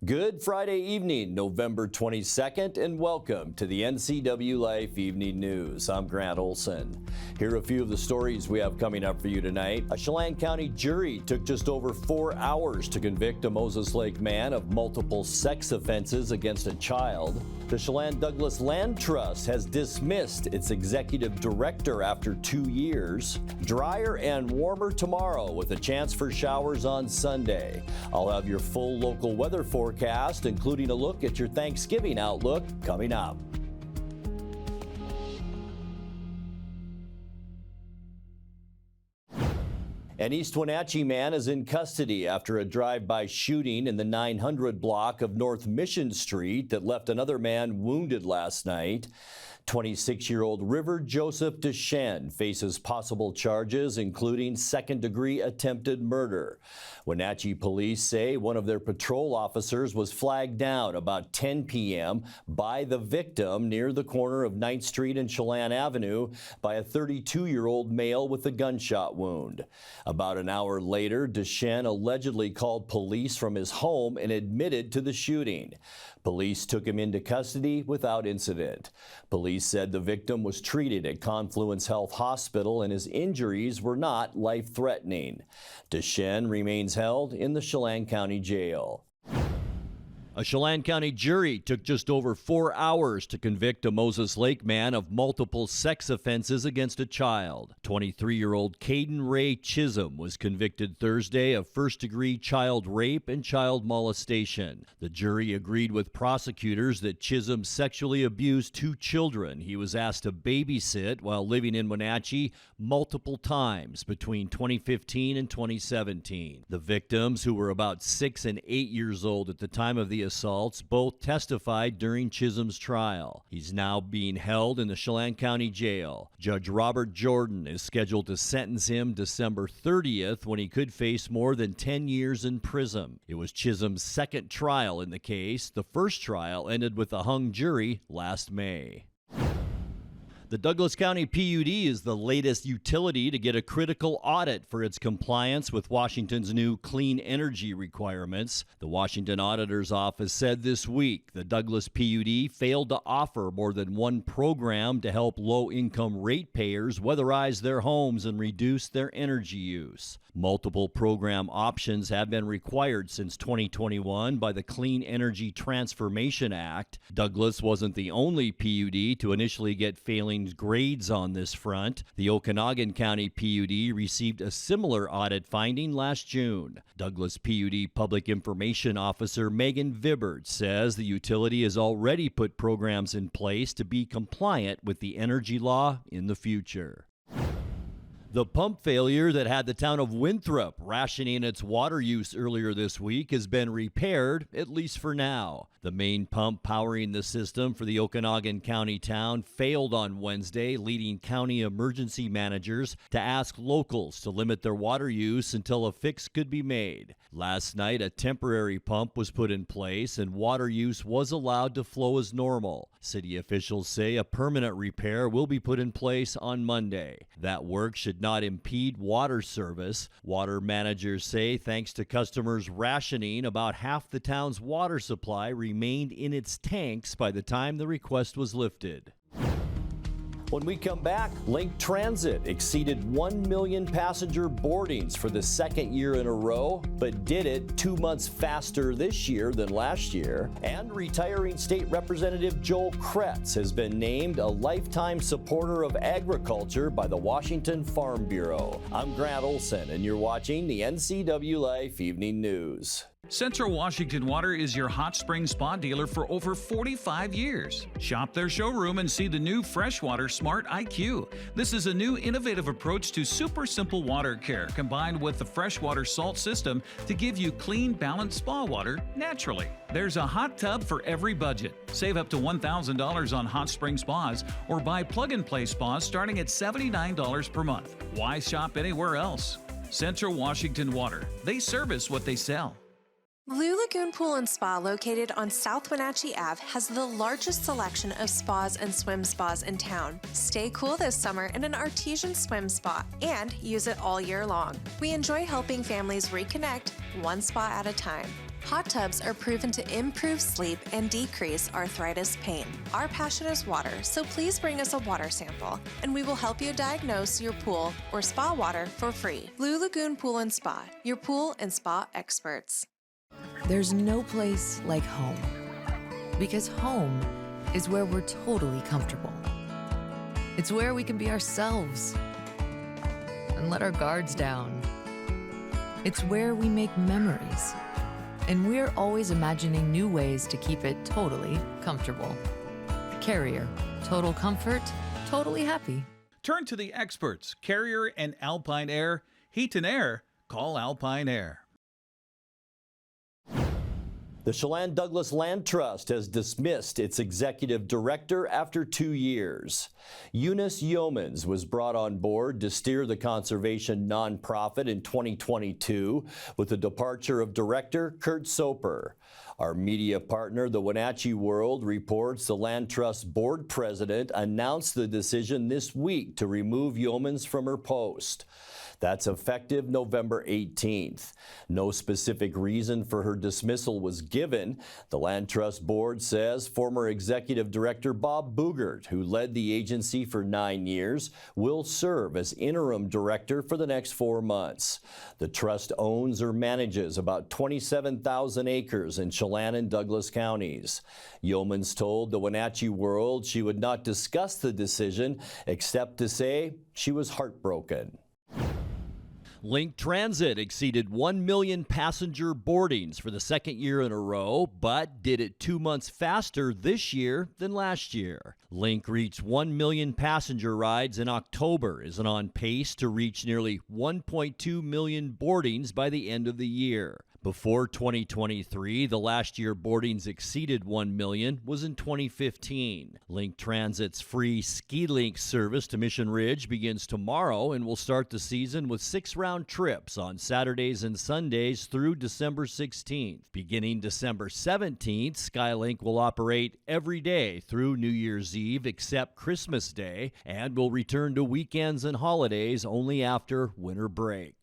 Good Friday evening, November 22nd, and welcome to the NCWLIFE Evening News. I'm Grant Olson. Here are a few of the stories we have coming up for you tonight. A Chelan County jury took just over 4 hours to convict a Moses Lake man of multiple sex offenses against a child. The Chelan-Douglas Land Trust has dismissed its executive director after 2 years. Drier and warmer tomorrow with a chance for showers on Sunday. I'll have your full local weather forecast, including a look at your Thanksgiving outlook, coming up. An East Wenatchee man is in custody after a drive-by shooting in the 900 block of North Mission Street that left another man wounded last night. 26-year-old River Joseph Deschen faces possible charges, including second-degree attempted murder. Wenatchee police say one of their patrol officers was flagged down about 10 p.m. by the victim near the corner of 9th Street and Chelan Avenue by a 32-year-old male with a gunshot wound. About an hour later, Deschen allegedly called police from his home and admitted to the shooting. Police took him into custody without incident. Police said the victim was treated at Confluence Health Hospital and his injuries were not life-threatening. Deschen remains held in the Chelan County Jail. A Chelan County jury took just over 4 hours to convict a Moses Lake man of multiple sex offenses against a child. 23-year-old Caden Ray Chisholm was convicted Thursday of first-degree child rape and child molestation. The jury agreed with prosecutors that Chisholm sexually abused 2 children he was asked to babysit while living in Wenatchee multiple times between 2015 and 2017. The victims, who were about 6 and 8 years old at the time of the assaults, both testified during Chisholm's trial. He's now being held in the Chelan County Jail. Judge Robert Jordan is scheduled to sentence him December 30th, when he could face more than 10 years in prison. It was Chisholm's second trial in the case. The first trial ended with a hung jury last May. The Douglas County PUD is the latest utility to get a critical audit for its compliance with Washington's new clean energy requirements. The Washington Auditor's Office said this week the Douglas PUD failed to offer more than one program to help low-income ratepayers weatherize their homes and reduce their energy use. Multiple program options have been required since 2021 by the Clean Energy Transformation Act. Douglas wasn't the only PUD to initially get failing grades on this front. The Okanagan County PUD received a similar audit finding last June. Douglas PUD Public Information Officer Megan Vibbert says the utility has already put programs in place to be compliant with the energy law in the future. The pump failure that had the town of Winthrop rationing its water use earlier this week has been repaired, at least for now. The main pump powering the system for the Okanagan County town failed on Wednesday, leading county emergency managers to ask locals to limit their water use until a fix could be made. Last night, a temporary pump was put in place and water use was allowed to flow as normal. City officials say a permanent repair will be put in place on Monday. That work should not impede water service. Water managers say thanks to customers rationing, about half the town's water supply remained in its tanks by the time the request was lifted. When we come back, Link Transit exceeded 1 million passenger boardings for the second year in a row, but did it 2 months faster this year than last year. And retiring State Representative Joel Kretz has been named a lifetime supporter of agriculture by the Washington Farm Bureau. I'm Grant Olson, and you're watching the NCWLIFE Evening News. Central Washington Water is your hot spring spa dealer for over 45 years. Shop their showroom and see the new Freshwater Smart IQ. This is a new innovative approach to super simple water care combined with the freshwater salt system to give you clean, balanced spa water naturally. There's a hot tub for every budget. Save up to $1,000 on hot spring spas or buy plug-and-play spas starting at $79 per month. Why shop anywhere else? Central Washington Water. They service what they sell. Blue Lagoon Pool and Spa, located on South Wenatchee Ave, has the largest selection of spas and swim spas in town. Stay cool this summer in an artesian swim spa and use it all year long. We enjoy helping families reconnect one spa at a time. Hot tubs are proven to improve sleep and decrease arthritis pain. Our passion is water, so please bring us a water sample, and we will help you diagnose your pool or spa water for free. Blue Lagoon Pool and Spa, your pool and spa experts. There's no place like home, because home is where we're totally comfortable. It's where we can be ourselves and let our guards down. It's where we make memories. And we're always imagining new ways to keep it totally comfortable. Carrier, total comfort, totally happy. Turn to the experts, Carrier and Alpine Air. Heat and air, call Alpine Air. The Chelan-Douglas Land Trust has dismissed its executive director after 2 years. Eunice Yeomans was brought on board to steer the conservation nonprofit in 2022 with the departure of director Kurt Soper. Our media partner, the Wenatchee World, reports the Land Trust board president announced the decision this week to remove Yeomans from her post. That's effective November 18th. No specific reason for her dismissal was given. The Land Trust Board says former Executive Director Bob Boogert, who led the agency for 9 years, will serve as interim director for the next 4 months. The trust owns or manages about 27,000 acres in Chelan and Douglas counties. Yeomans told the Wenatchee World she would not discuss the decision except to say she was heartbroken. Link Transit exceeded 1 million passenger boardings for the second year in a row, but did it 2 months faster this year than last year. Link reached 1 million passenger rides in October, is on pace to reach nearly 1.2 million boardings by the end of the year. Before 2023, the last year boardings exceeded 1 million was in 2015. Link Transit's free Ski Link service to Mission Ridge begins tomorrow and will start the season with 6 round trips on Saturdays and Sundays through December 16th. Beginning December 17th, SkyLink will operate every day through New Year's Eve except Christmas Day and will return to weekends and holidays only after winter break.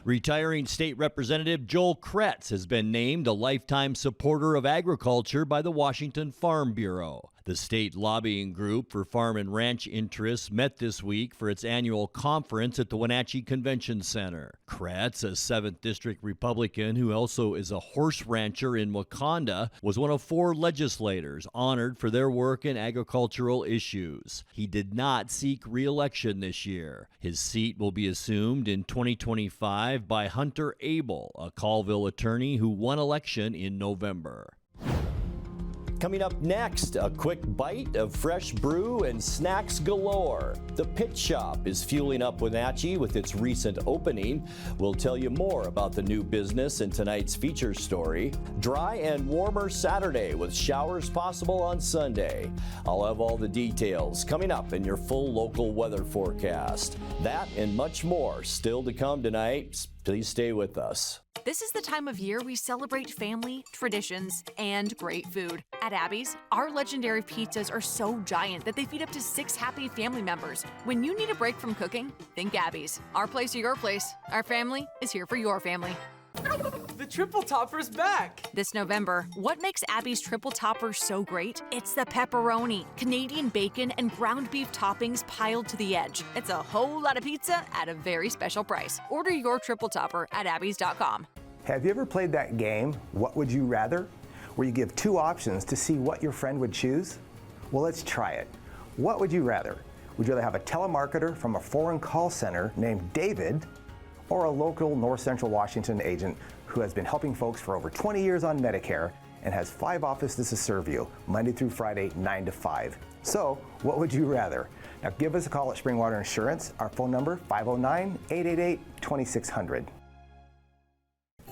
Retiring State Representative Joel Kretz has been named a lifetime supporter of agriculture by the Washington Farm Bureau. The state lobbying group for farm and ranch interests met this week for its annual conference at the Wenatchee Convention Center. Kretz, a 7th District Republican who also is a horse rancher in Wakanda, was one of 4 legislators honored for their work in agricultural issues. He did not seek re-election this year. His seat will be assumed in 2025 by Hunter Abel, a Colville attorney who won election in November. Coming up next, a quick bite of fresh brew and snacks galore. The Pit Shop is fueling up Wenatchee with its recent opening. We'll tell you more about the new business in tonight's feature story. Dry and warmer Saturday with showers possible on Sunday. I'll have all the details coming up in your full local weather forecast. That and much more still to come tonight. Please stay with us. This is the time of year we celebrate family, traditions, and great food. At Abby's, our legendary pizzas are so giant that they feed up to 6 happy family members. When you need a break from cooking, think Abby's. Our place or your place. Our family is here for your family. The Triple Topper's back! This November, what makes Abby's Triple Topper so great? It's the pepperoni, Canadian bacon, and ground beef toppings piled to the edge. It's a whole lot of pizza at a very special price. Order your Triple Topper at abbys.com. Have you ever played that game, What Would You Rather? Where you give 2 options to see what your friend would choose? Well, let's try it. What would you rather? Would you rather have a telemarketer from a foreign call center named David, or a local North Central Washington agent who has been helping folks for over 20 years on Medicare and has 5 offices to serve you, Monday through Friday, 9 to 5. So, what would you rather? Now give us a call at Springwater Insurance. Our phone number, 509-888-2600.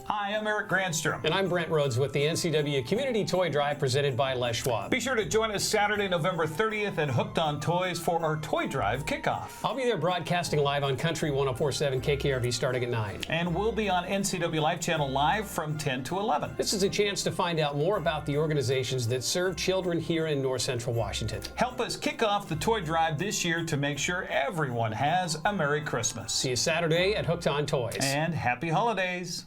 Hi, I'm Eric Grandstrom. And I'm Brent Rhodes with the NCW Community Toy Drive presented by Les Schwab. Be sure to join us Saturday, November 30th at Hooked on Toys for our Toy Drive kickoff. I'll be there broadcasting live on Country 104.7 KKRV starting at 9. And we'll be on NCWLIFE channel live from 10 to 11. This is a chance to find out more about the organizations that serve children here in North Central Washington. Help us kick off the Toy Drive this year to make sure everyone has a Merry Christmas. See you Saturday at Hooked on Toys. And Happy Holidays.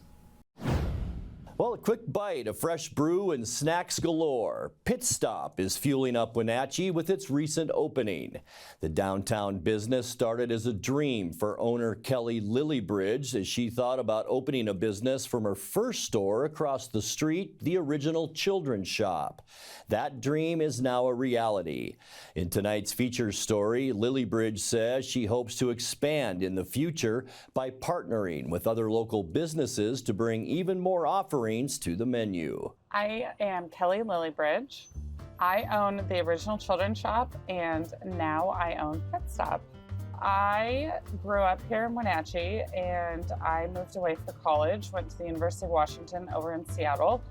Well, Well, a quick bite, a fresh brew, and snacks galore. Pit Stop is fueling up Wenatchee with its recent opening. The downtown business started as a dream for owner Kelly Lillybridge as she thought about opening a business from her first store across the street, the original children's shop. That dream is now a reality. In tonight's feature story, Lillybridge says she hopes to expand in the future by partnering with other local businesses to bring even more offerings to the menu. I am Kelly Lillybridge. I own the original children's shop and now I own Pit Stop. I grew up here in Wenatchee and I moved away for college, went to the University of Washington over in Seattle.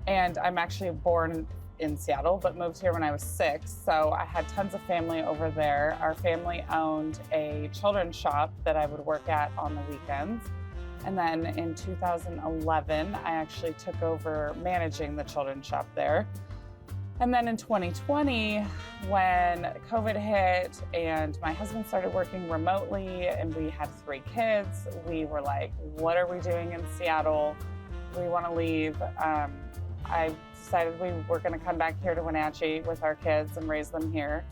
And I'm actually born in Seattle, but moved here when I was 6. So I had tons of family over there. Our family owned a children's shop that I would work at on the weekends. And then in 2011, I actually took over managing the children's shop there. And then in 2020, when COVID hit and my husband started working remotely and we had 3 kids, we were like, what are we doing in Seattle? We want to leave. I decided we were going to come back here to Wenatchee with our kids and raise them here.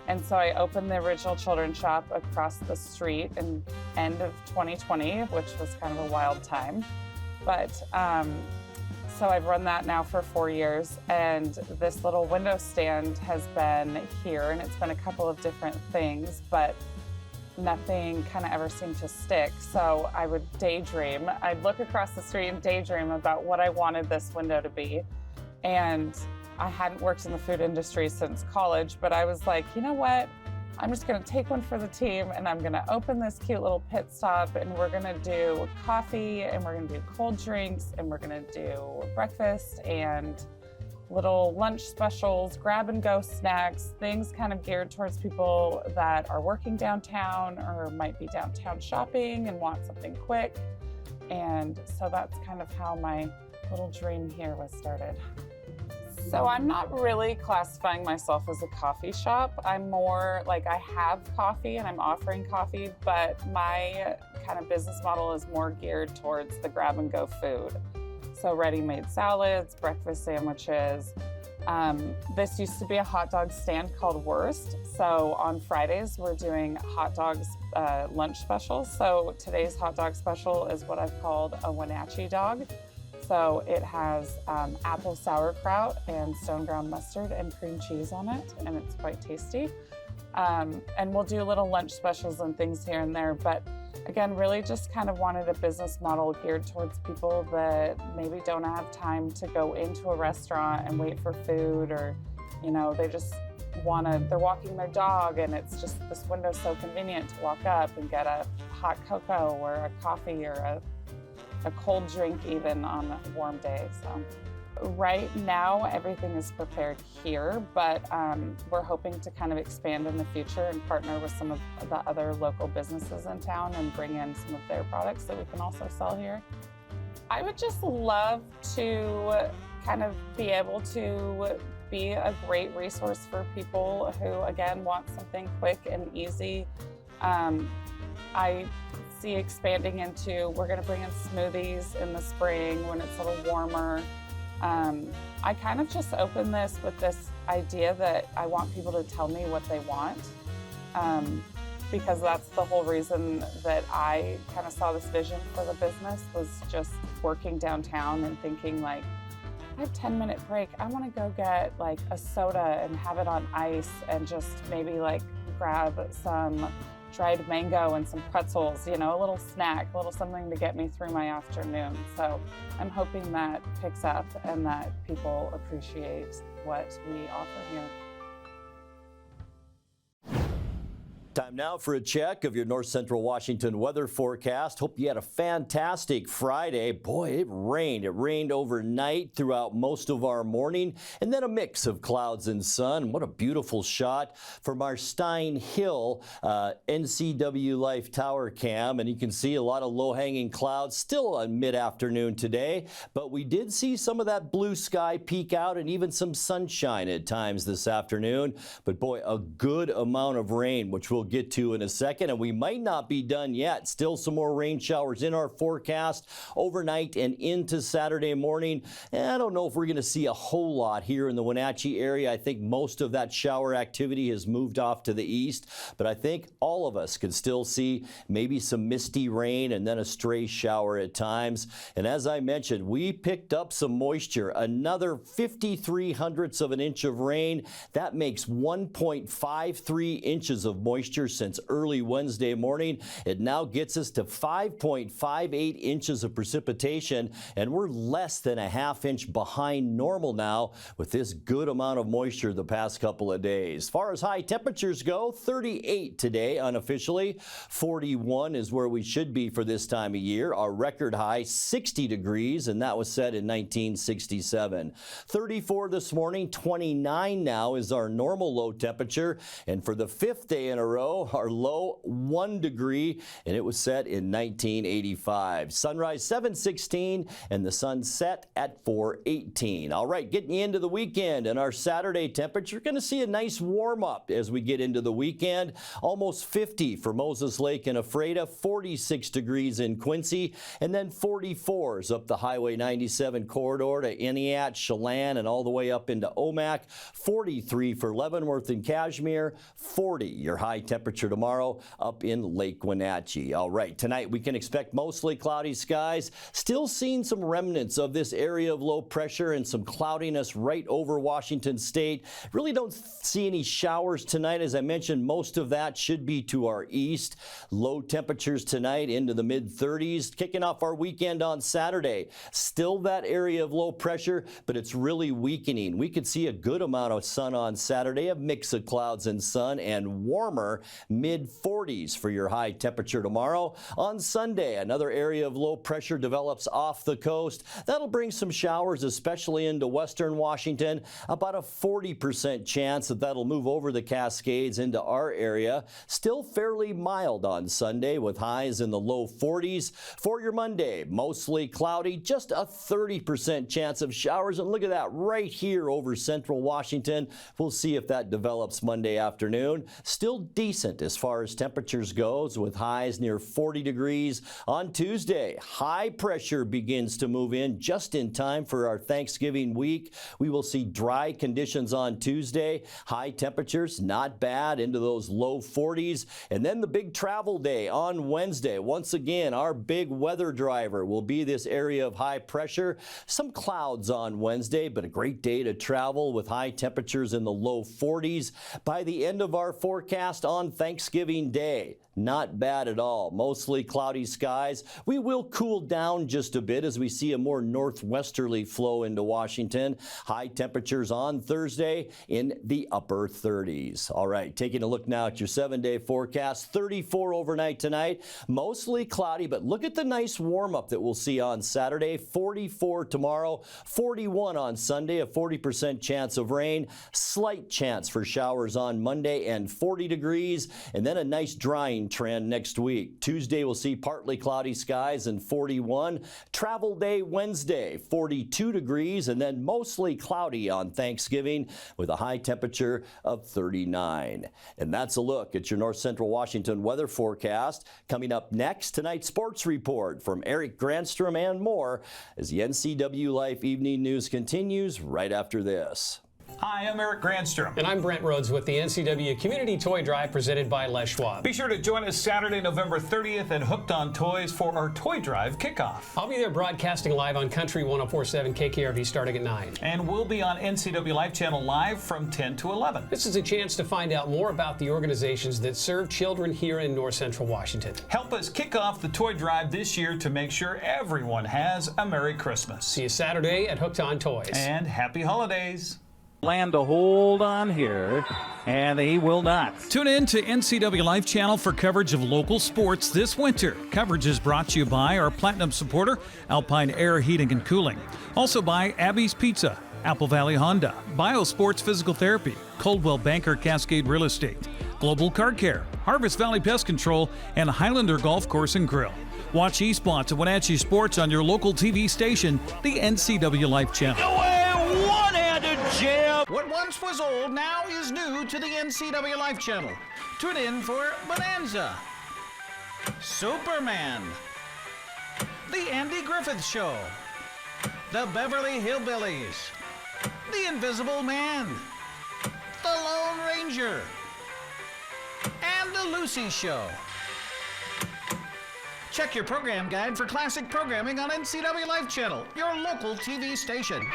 And so I opened the original children's shop across the street in end of 2020, which was kind of a wild time. But so I've run that now for 4 years, and this little window stand has been here, and it's been a couple of different things, but nothing kind of ever seemed to stick. So I would daydream. I'd look across the street and daydream about what I wanted this window to be. And I hadn't worked in the food industry since college, but I was like, you know what? I'm just gonna take one for the team and I'm gonna open this cute little Pit Stop and we're gonna do coffee and we're gonna do cold drinks and we're gonna do breakfast and little lunch specials, grab and go snacks, things kind of geared towards people that are working downtown or might be downtown shopping and want something quick. And so that's kind of how my little dream here was started. So I'm not really classifying myself as a coffee shop. I'm more like I have coffee and I'm offering coffee, but my kind of business model is more geared towards the grab and go food. So ready-made salads, breakfast sandwiches. This used to be a hot dog stand called Wurst. So on Fridays, we're doing hot dogs lunch specials. So today's hot dog special is what I've called a Wenatchee dog. So it has apple sauerkraut and stone ground mustard and cream cheese on it, and it's quite tasty. And we'll do little lunch specials and things here and there, but again, really just kind of wanted a business model geared towards people that maybe don't have time to go into a restaurant and wait for food, or, you know, they just they're walking their dog and it's just this window's so convenient to walk up and get a hot cocoa or a coffee or a cold drink even on a warm day. So right now everything is prepared here, but we're hoping to kind of expand in the future and partner with some of the other local businesses in town and bring in some of their products that we can also sell here. I would just love to kind of be able to be a great resource for people who, again, want something quick and easy. I see expanding into, we're going to bring in smoothies in the spring when it's a little warmer. I kind of just opened this with this idea that I want people to tell me what they want, because that's the whole reason that I kind of saw this vision for the business, was just working downtown and thinking like, I have a 10-minute break. I want to go get like a soda and have it on ice and just maybe like grab some dried mango and some pretzels, you know, a little snack, a little something to get me through my afternoon. So I'm hoping that picks up and that people appreciate what we offer here. Time now for a check of your North Central Washington weather forecast. Hope you had a fantastic Friday. Boy, it rained. It rained overnight throughout most of our morning, and then a mix of clouds and sun. What a beautiful shot from our Stein Hill NCWLIFE tower cam. And you can see a lot of low-hanging clouds still on mid-afternoon today, but we did see some of that blue sky peek out and even some sunshine at times this afternoon. But boy, a good amount of rain, which will we'll get to in a second, and we might not be done yet. Still some more rain showers in our forecast overnight and into Saturday morning. And I don't know if we're going to see a whole lot here in the Wenatchee area. I think most of that shower activity has moved off to the east, but I think all of us could still see maybe some misty rain and then a stray shower at times. And as I mentioned, we picked up some moisture, another 53/100ths of an inch of rain. That makes 1.53 inches of moisture since early Wednesday morning. It now gets us to 5.58 inches of precipitation, and we're less than a half inch behind normal now with this good amount of moisture the past couple of days. As far as high temperatures go, 38 today unofficially. 41 is where we should be for this time of year. Our record high, 60 degrees, and that was set in 1967. 34 this morning, 29 now is our normal low temperature, and for the 5th day in a row, our low 1 degree, and it was set in 1985. Sunrise 7:16 and the sun set at 4:18. All right, getting you into the weekend, and our Saturday temperature, going to see a nice warm up as we get into the weekend. Almost 50 for Moses Lake and Ephrata, 46 degrees in Quincy, and then 44s up the Highway 97 corridor to Eniat, Chelan, and all the way up into Omak. 43 for Leavenworth and Cashmere, 40 your high temperature tomorrow up in Lake Wenatchee. All right, tonight we can expect mostly cloudy skies, still seeing some remnants of this area of low pressure and some cloudiness right over Washington State. Really don't see any showers tonight. As I mentioned, most of that should be to our east. Low temperatures tonight into the mid-30s, kicking off our weekend on Saturday. Still that area of low pressure, but it's really weakening. We could see a good amount of sun on Saturday, a mix of clouds and sun, and warmer mid-40s for your high temperature tomorrow. On Sunday, another area of low pressure develops off the coast. That'll bring some showers, especially into western Washington. About a 40% chance that that'll move over the Cascades into our area. Still fairly mild on Sunday with highs in the low 40s. For your Monday, mostly cloudy, just a 30% chance of showers. And look at that right here over central Washington. We'll see if that develops Monday afternoon. Still decent as far as temperatures goes with highs near 40 degrees. On Tuesday, high pressure begins to move in just in time for our Thanksgiving week. We will see dry conditions on Tuesday. High temperatures, not bad, into those low 40s. And then the big travel day on Wednesday. Once again, our big weather driver will be this area of high pressure. Some clouds on Wednesday, but a great day to travel with high temperatures in the low 40s. By the end of our forecast on Thanksgiving Day, not bad at all. Mostly cloudy skies. We will cool down just a bit as we see a more northwesterly flow into Washington. High temperatures on Thursday in the upper 30s. All right, taking a look now at your 7-day forecast. 34 overnight tonight. Mostly cloudy, but look at the nice warm up that we'll see on Saturday. 44 tomorrow, 41 on Sunday, a 40% chance of rain. Slight chance for showers on Monday and 40 degrees, and then a nice drying trend next week. Tuesday we'll see partly cloudy skies and 41. Travel day Wednesday, 42 degrees, and then mostly cloudy on Thanksgiving with a high temperature of 39. And that's a look at your North Central Washington weather forecast. Coming up next, tonight's sports report from Eric Granstrom and more as the NCWLIFE Evening News continues right after this. Hi, I'm Eric Granstrom. And I'm Brent Rhodes with the NCW Community Toy Drive presented by Les Schwab. Be sure to join us Saturday, November 30th at Hooked on Toys for our Toy Drive kickoff. I'll be there broadcasting live on Country 104.7 KKRV starting at 9. And we'll be on NCWLIFE channel live from 10 to 11. This is a chance to find out more about the organizations that serve children here in North Central Washington. Help us kick off the Toy Drive this year to make sure everyone has a Merry Christmas. See you Saturday at Hooked on Toys. And Happy Holidays. Land to hold on here, and he will not. Tune in to NCWLIFE channel for coverage of local sports this winter. Coverage is brought to you by our Platinum supporter, Alpine Air Heating and Cooling. Also by Abby's Pizza, Apple Valley Honda, BioSports Physical Therapy, Coldwell Banker Cascade Real Estate, Global Car Care, Harvest Valley Pest Control, and Highlander Golf Course and Grill. Watch eSpots and Wenatchee Sports on your local TV station, the NCWLIFE channel. Away, one-handed jam What once was old now is new to the NCWLIFE channel. Tune in for Bonanza, Superman, The Andy Griffith Show, The Beverly Hillbillies, The Invisible Man, The Lone Ranger, and The Lucy Show. Check your program guide for classic programming on NCWLIFE channel, your local TV station.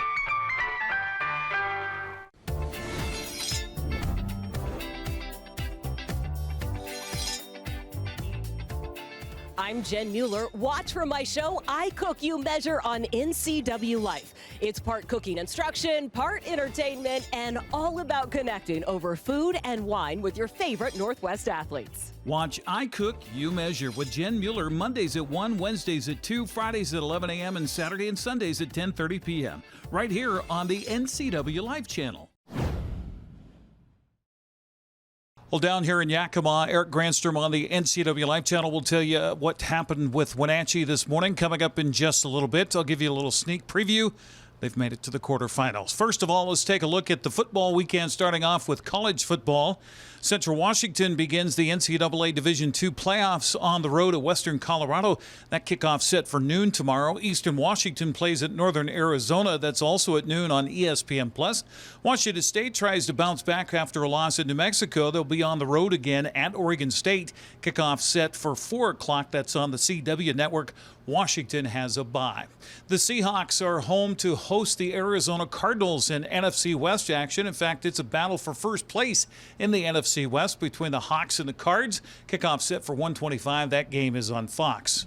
I'm Jen Mueller. Watch for my show, I Cook, You Measure on NCWLIFE. It's part cooking instruction, part entertainment, and all about connecting over food and wine with your favorite Northwest athletes. Watch I Cook, You Measure with Jen Mueller Mondays at 1, Wednesdays at 2, Fridays at 11 a.m., and Saturday and Sundays at 10:30 p.m. right here on the NCWLIFE channel. Well, down here in Yakima, Eric Granstrom on the NCWLIFE channel will tell you what happened with Wenatchee this morning. Coming up in just a little bit, I'll give you a little sneak preview. They've made it to the quarterfinals. First of all, let's take a look at the football weekend, starting off with college football. Central Washington begins the NCAA Division II playoffs on the road at Western Colorado. That kickoff set for noon tomorrow. Eastern Washington plays at Northern Arizona. That's also at noon on ESPN+. Washington State tries to bounce back after a loss at New Mexico. They'll be on the road again at Oregon State. Kickoff set for 4 o'clock. That's on the CW network. Washington has a bye. The Seahawks are home to host the Arizona Cardinals in NFC West action. In fact, it's a battle for first place in the NFC West between the Hawks and the Cards. Kickoff set for 1:25. That game is on Fox.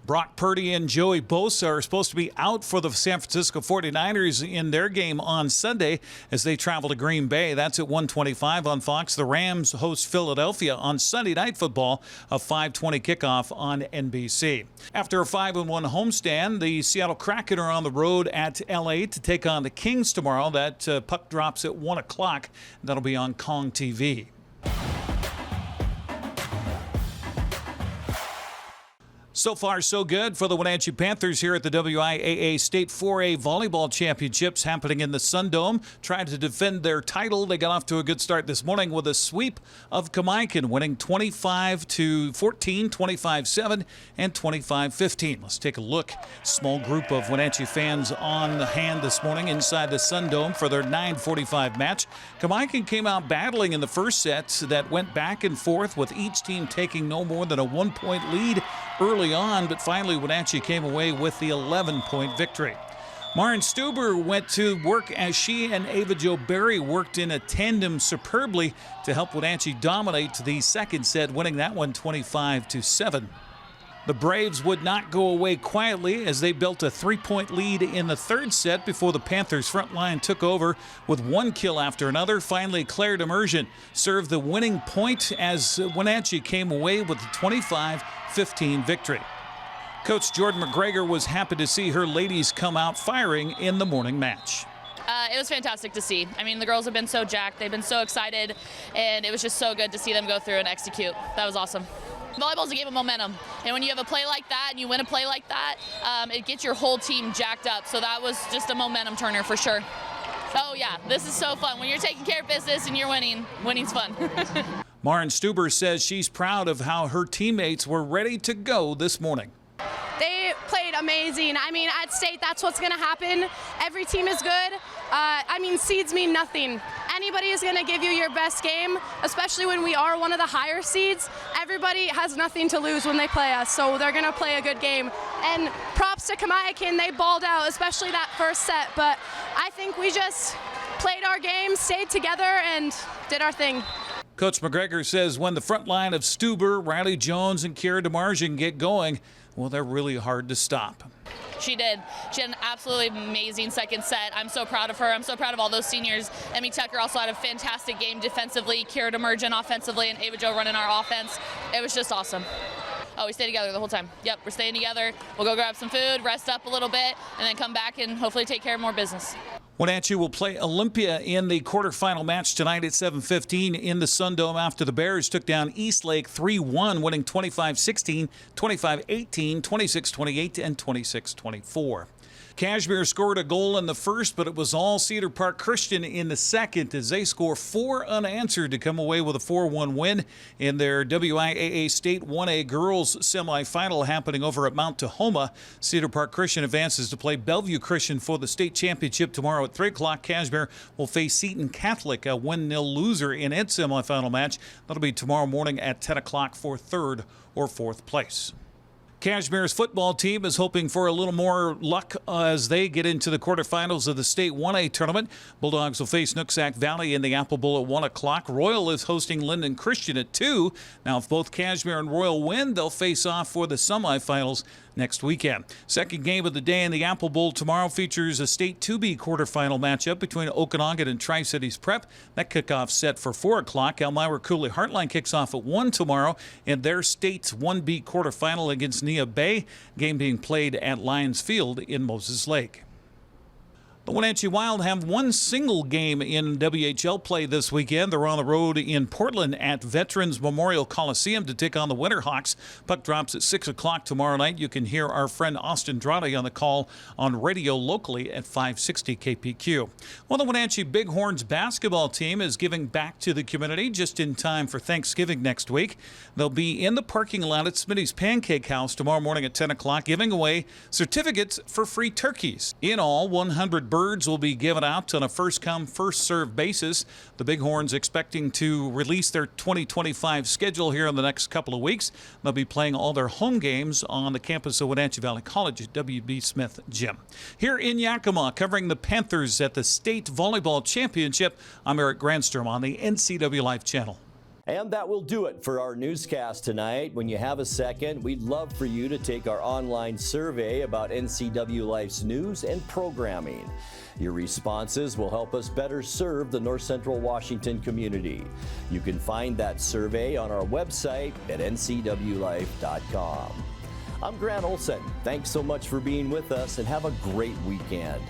Brock Purdy and Joey Bosa are supposed to be out for the San Francisco 49ers in their game on Sunday as they travel to Green Bay. That's at 1:25 on Fox. The Rams host Philadelphia on Sunday Night Football, a 5:20 kickoff on NBC. After a 5-1 homestand, the Seattle Kraken are on the road at L.A. to take on the Kings tomorrow. That puck drops at 1 o'clock. That'll be on Kong TV. So far, so good for the Wenatchee Panthers here at the WIAA State 4A Volleyball Championships happening in the Sun Dome. Trying to defend their title. They got off to a good start this morning with a sweep of Kamaikan, winning 25-14, 25-7, and 25-15. Let's take a look. Small group of Wenatchee fans on the hand this morning inside the Sun Dome for their 9:45 match. Kamaikan came out battling in the first set that went back and forth with each team taking no more than a 1-point lead early on, but finally Wenatchee came away with the 11-point victory. Maren Stuber went to work as she and Ava Jo Berry worked in a tandem superbly to help Wenatchee dominate the second set, winning that one 25-7. The Braves would not go away quietly as they built a 3-point lead in the third set before the Panthers' front line took over with one kill after another. Finally, Claire Demersion served the winning point as Wenatchee came away with a 25-15 victory. Coach Jordan McGregor was happy to see her ladies come out firing in the morning match. It was fantastic to see. I mean, the girls have been so jacked. They've been so excited, and it was just so good to see them go through and execute. That was awesome. Volleyball is a game of momentum, and when you have a play like that and you win a play like that, it gets your whole team jacked up. So that was just a momentum turner for sure. Oh yeah, this is so fun. When you're taking care of business and you're winning, winning's fun. Maren Stuber says she's proud of how her teammates were ready to go this morning. They played amazing. I mean, at state, that's what's going to happen. Every team is good. I mean, seeds mean nothing. Anybody is going to give you your best game, especially when we are one of the higher seeds. Everybody has nothing to lose when they play us, so they're going to play a good game. And props to Kamaikan, they balled out, especially that first set. But I think we just played our game, stayed together, and did our thing. Coach McGregor says when the front line of Stuber, Riley Jones, and Kiera DeMargin get going, well, they're really hard to stop. She did. She had an absolutely amazing second set. I'm so proud of her. I'm so proud of all those seniors. Emmy Tucker also had a fantastic game defensively, Kiera DeMargin offensively, and Ava Jo running our offense. It was just awesome. Oh, we stayed together the whole time. Yep, we're staying together. We'll go grab some food, rest up a little bit, and then come back and hopefully take care of more business. Wenatchee will play Olympia in the quarterfinal match tonight at 7:15 in the Sun Dome after the Bears took down Eastlake 3-1, winning 25-16, 25-18, 26-28, and 26-24. Cashmere scored a goal in the first, but it was all Cedar Park Christian in the second as they score 4 unanswered to come away with a 4-1 win in their WIAA State 1A girls semifinal happening over at Mount Tahoma. Cedar Park Christian advances to play Bellevue Christian for the state championship tomorrow at 3 o'clock. Cashmere will face Seton Catholic, a 1-0 loser in its semifinal match. That'll be tomorrow morning at 10 o'clock for 3rd or 4th place. Cashmere's football team is hoping for a little more luck as they get into the quarterfinals of the State 1A tournament. Bulldogs will face Nooksack Valley in the Apple Bowl at 1 o'clock. Royal is hosting Linden Christian at 2. Now, if both Cashmere and Royal win, they'll face off for the semifinals next weekend. Second game of the day in the Apple Bowl tomorrow features a State 2B quarterfinal matchup between Okanagan and Tri-Cities Prep. That kickoff set for 4 o'clock. Elmira Cooley Heartline kicks off at 1 tomorrow in their State's 1B quarterfinal against Nia Bay. Game being played at Lions Field in Moses Lake. The Wenatchee Wild have one single game in WHL play this weekend. They're on the road in Portland at Veterans Memorial Coliseum to take on the Winterhawks. Puck drops at 6 o'clock tomorrow night. You can hear our friend Austin Drade on the call on radio locally at 560 KPQ. Well, the Wenatchee Bighorns basketball team is giving back to the community just in time for Thanksgiving next week. They'll be in the parking lot at Smitty's Pancake House tomorrow morning at 10 o'clock giving away certificates for free turkeys. In all, 100 birds will be given out on a first-come, first-served basis. The Bighorns expecting to release their 2025 schedule here in the next couple of weeks. They'll be playing all their home games on the campus of Wenatchee Valley College at W.B. Smith Gym. Here in Yakima, covering the Panthers at the State Volleyball Championship, I'm Eric Grandstrom on the NCWLIFE channel. And that will do it for our newscast tonight. When you have a second, we'd love for you to take our online survey about NCWLIFE's news and programming. Your responses will help us better serve the North Central Washington community. You can find that survey on our website at ncwlife.com. I'm Grant Olson. Thanks so much for being with us and have a great weekend.